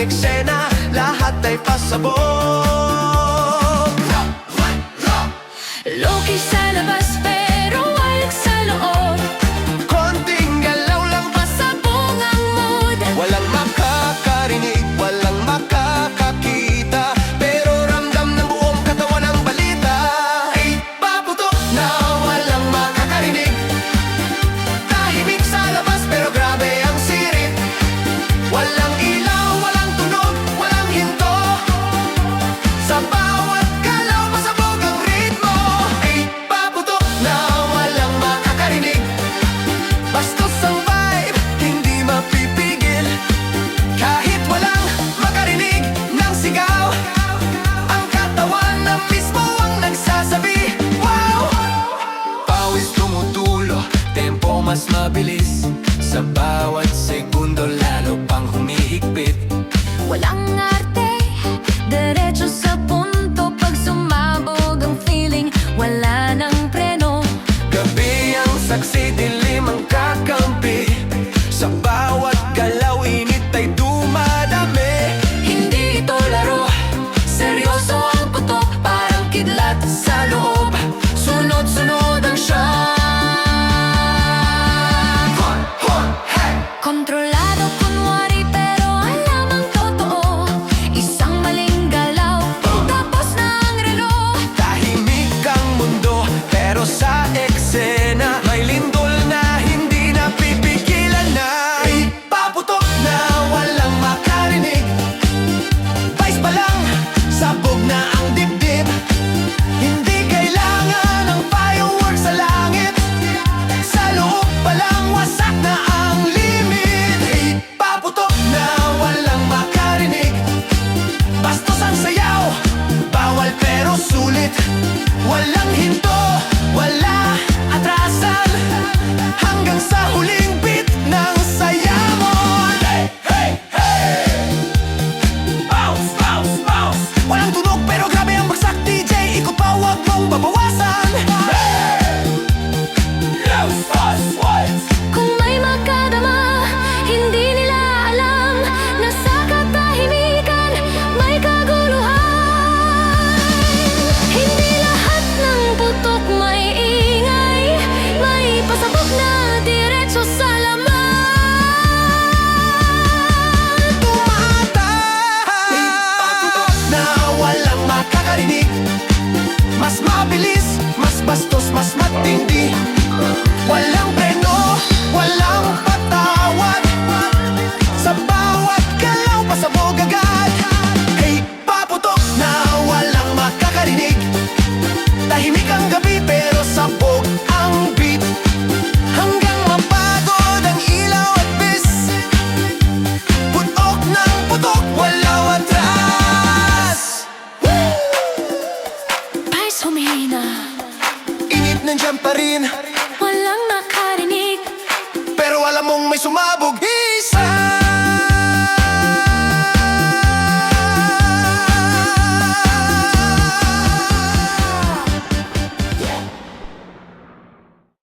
eksena, lahat ay pasabog. Loki sa labas pero wild sa loob. Konting galaw lang, Pasabog ang mood. walang makakarinig, walang makakakita, pero ramdam ng buong katawan ang balita. Ipaputok na walang makakarinig, tahimik sa labas pero grabe ang sirit. Walang ilaw, walang tunog, walang hinto, sa bawat galaw pasabog ang ritmo. Ipaputok na walang makakarinig, bastos ang vibe, hindi mapipigil. Kahit walang makarinig ng sigaw, ang katawan na mismo ang nagsasabi, wow! Pawis tumutulo, tempo mas mabilis, sa bawat segundo lalo pang humihigpit. Walang arte, diretso sa punto. Pag sumabog ang feeling, wala nang preno. Gabi ang saksi, dilim ang kakampi, sa bawat galaw init ay dumadami. Hindi ito laro, seryoso ang putok. Parang kidlat sa loob, sunod-sunod ang shot. Kontrolado kunwari pero alam ang totoo. Isang maling galaw, tapos na ang relo. Tahimik ang mundo, pero sa eksena may lindol na hindi napipigilan na. Ipaputok na walang makarinig, vice pa lang, sabog na ang dibdib. Hindi kailangan ng fireworks sa langit, sa loob pa lang wasak na ang limit. Ipaputok na walang makarinig, bastos ang sayaw, bawal pero sulit. Walang hinto, wala atrasan, hanggang sa huling beat ng sayamon. Hey, hey, hey! Bounce, bounce, bounce! Walang tunog pero grabe ang bagsak, DJ. Ikot pa, huwag mong babawasan. Hey! Yes, fast, white! Kung may makadama, hindi nila alam na sa katahimikan may kaguluhan. Hindi lahat ng putok may ingay, may pasabog na diretso sa laman. Ipaputok na walang makakarinig, mas mabilis, mas bastos, mas matindi. Walang preno, walang patawad, sa bawat galaw pasabog agad. Ipaputok na walang makakarinig, tahimik ang gabi pero sabog ang beat. Hanggang mapagod ang ilaw at bis, putok ng putok, walang atras. Pais humihina, Init nandiyan pa rin, walang nakarinig. pero alam mong may sumabog.